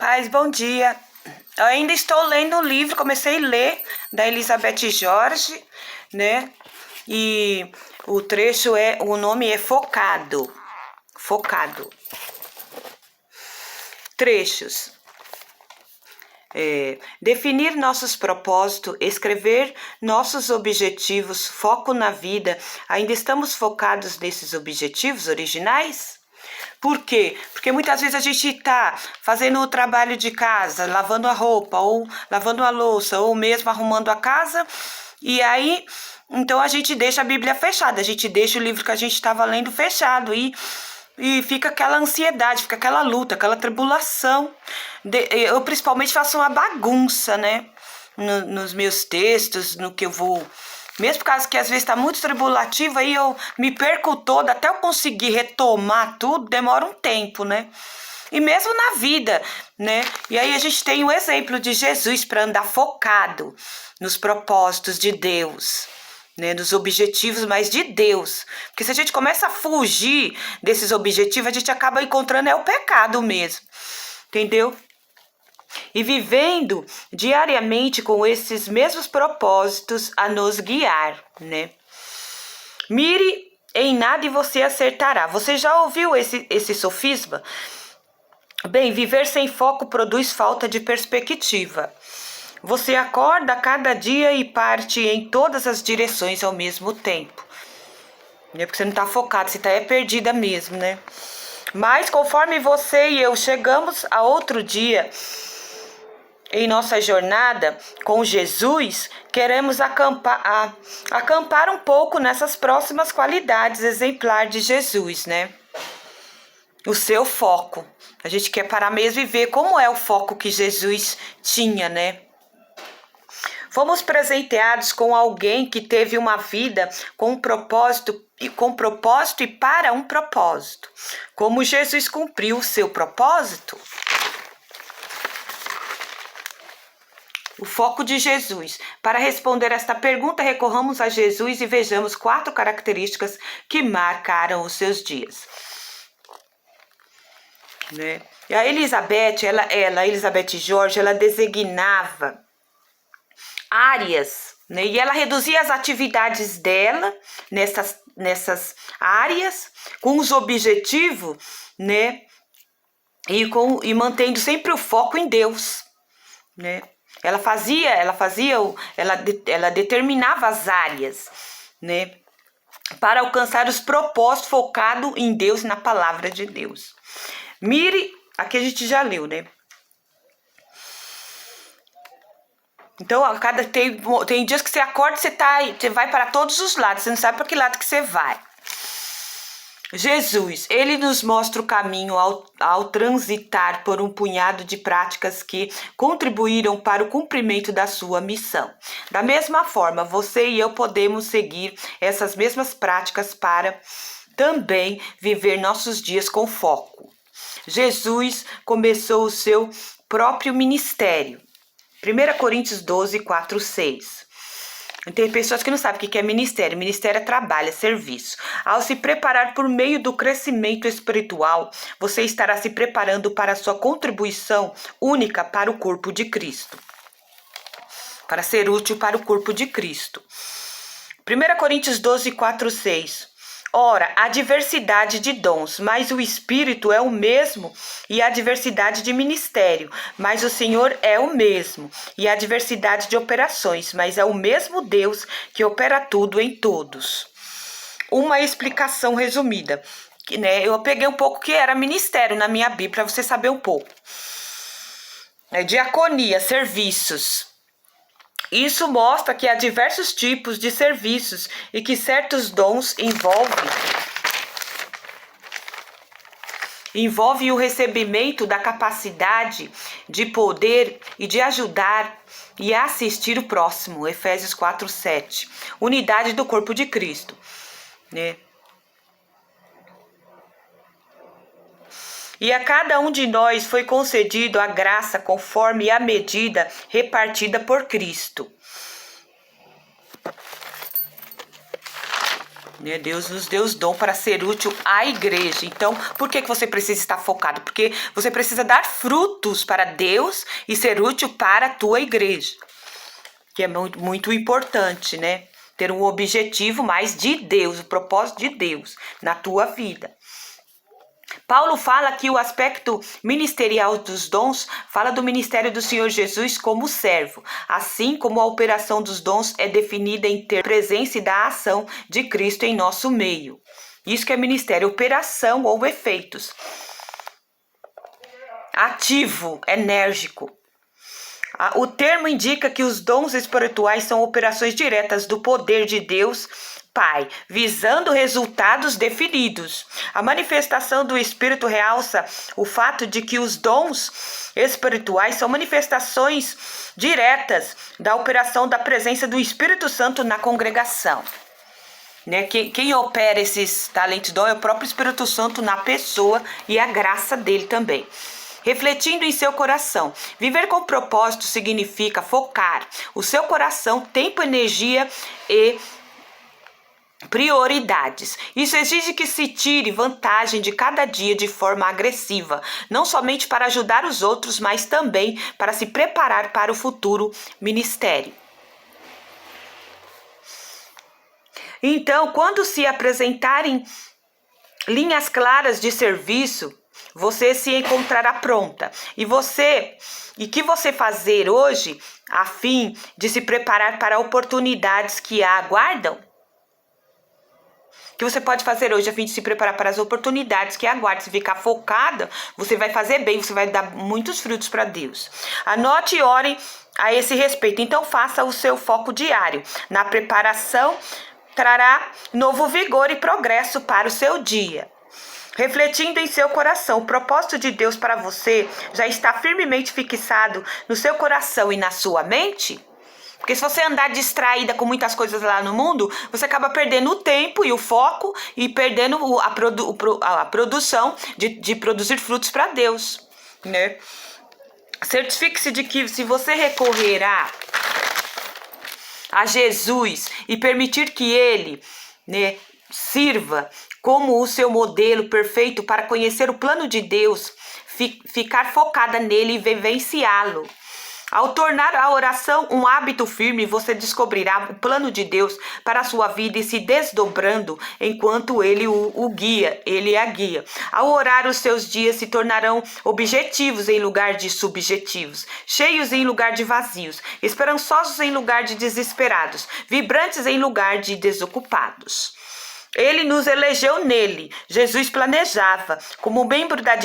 Paz, bom dia. Eu ainda estou lendo um livro, comecei a ler, da Elizabeth George, né? E o nome é Focado. Focado. Trechos. Definir nossos propósitos, escrever nossos objetivos, foco na vida. Ainda estamos focados nesses objetivos originais? Por quê? Porque muitas vezes a gente está fazendo o trabalho de casa, lavando a roupa, ou lavando a louça, ou mesmo arrumando a casa, e aí, então a gente deixa a Bíblia fechada, a gente deixa o livro que a gente estava lendo fechado, e fica aquela ansiedade, fica aquela luta, aquela tribulação. Eu principalmente faço uma bagunça, né? Nos meus textos, no que eu vou... Mesmo por causa que às vezes está muito tribulativo, aí eu me perco toda, até eu conseguir retomar tudo, demora um tempo, né? E mesmo na vida, né? E aí a gente tem o exemplo de Jesus para andar focado nos propósitos de Deus, né? Nos objetivos, mas de Deus. Porque se a gente começa a fugir desses objetivos, a gente acaba encontrando o pecado mesmo, entendeu? E vivendo diariamente com esses mesmos propósitos a nos guiar, né? Mire em nada e você acertará. Você já ouviu esse sofisma? Bem, viver sem foco produz falta de perspectiva. Você acorda a cada dia e parte em todas as direções ao mesmo tempo. Porque você não está focado, você está perdida mesmo, né? Mas conforme você e eu chegamos a outro dia em nossa jornada com Jesus, queremos acampar um pouco nessas próximas qualidades exemplares de Jesus, né? O seu foco. A gente quer parar mesmo e ver como é o foco que Jesus tinha, né? Fomos presenteados com alguém que teve uma vida com propósito e para um propósito. Como Jesus cumpriu o seu propósito? O foco de Jesus. Para responder esta pergunta, recorramos a Jesus e vejamos 4 características que marcaram os seus dias. Né? E a Elizabeth, Elizabeth George, ela designava áreas, né? E ela reduzia as atividades dela nessas áreas com os objetivos, né? E mantendo sempre o foco em Deus, né? Ela determinava as áreas, né? Para alcançar os propósitos focado em Deus e na palavra de Deus. Mire, aqui a gente já leu, né? Então, tem dias que você acorda, você vai para todos os lados, você não sabe para que lado que você vai. Jesus, ele nos mostra o caminho ao transitar por um punhado de práticas que contribuíram para o cumprimento da sua missão. Da mesma forma, você e eu podemos seguir essas mesmas práticas para também viver nossos dias com foco. Jesus começou o seu próprio ministério. 1 Coríntios 12, 4, 6. Tem pessoas que não sabem o que é ministério. Ministério é trabalho, é serviço. Ao se preparar por meio do crescimento espiritual, você estará se preparando para a sua contribuição única para o corpo de Cristo. Para ser útil para o corpo de Cristo. 1 Coríntios 12, 4, 6. Ora, há diversidade de dons, mas o Espírito é o mesmo, e há diversidade de ministério, mas o Senhor é o mesmo, e há diversidade de operações, mas é o mesmo Deus que opera tudo em todos. Uma explicação resumida, né? Eu peguei um pouco que era ministério na minha Bíblia, para você saber um pouco. Diaconia, serviços. Isso mostra que há diversos tipos de serviços e que certos dons envolvem o recebimento da capacidade de poder e de ajudar e assistir o próximo. Efésios 4, 7. Unidade do corpo de Cristo, né? E a cada um de nós foi concedido a graça conforme a medida repartida por Cristo. né? Deus nos deu os dons para ser útil à igreja. Então, por que você precisa estar focado? Porque você precisa dar frutos para Deus e ser útil para a tua igreja. Que é muito, muito importante, né? Ter um objetivo mais de Deus, o propósito de Deus na tua vida. Paulo fala que o aspecto ministerial dos dons fala do ministério do Senhor Jesus como servo, assim como a operação dos dons é definida em ter presença e da ação de Cristo em nosso meio. Isso que é ministério, operação ou efeitos. Ativo, enérgico. O termo indica que os dons espirituais são operações diretas do poder de Deus Pai, visando resultados definidos. A manifestação do Espírito realça o fato de que os dons espirituais são manifestações diretas da operação da presença do Espírito Santo na congregação. Né? Quem opera esses talentos dom é o próprio Espírito Santo na pessoa e a graça dele também. Refletindo em seu coração. Viver com propósito significa focar o seu coração, tempo, energia e prioridades. Isso exige que se tire vantagem de cada dia de forma agressiva, não somente para ajudar os outros, mas também para se preparar para o futuro ministério. Então, quando se apresentarem linhas claras de serviço, você se encontrará pronta. E que você fazer hoje a fim de se preparar para oportunidades que a aguardam? Que você pode fazer hoje a fim de se preparar para as oportunidades que aguardam. Se ficar focada, você vai fazer bem, você vai dar muitos frutos para Deus. Anote e ore a esse respeito. Então faça o seu foco diário. Na preparação, trará novo vigor e progresso para o seu dia. Refletindo em seu coração, o propósito de Deus para você já está firmemente fixado no seu coração e na sua mente? Porque se você andar distraída com muitas coisas lá no mundo, você acaba perdendo o tempo e o foco e perdendo a produção de produzir frutos para Deus, né? Certifique-se de que se você recorrer a Jesus e permitir que Ele, né, sirva como o seu modelo perfeito para conhecer o plano de Deus, ficar focada nele e vivenciá-lo. Ao tornar a oração um hábito firme, você descobrirá o plano de Deus para a sua vida e se desdobrando enquanto Ele o guia, Ele a guia. Ao orar, os seus dias se tornarão objetivos em lugar de subjetivos, cheios em lugar de vazios, esperançosos em lugar de desesperados, vibrantes em lugar de desocupados. Ele nos elegeu nele. Jesus planejava, como membro da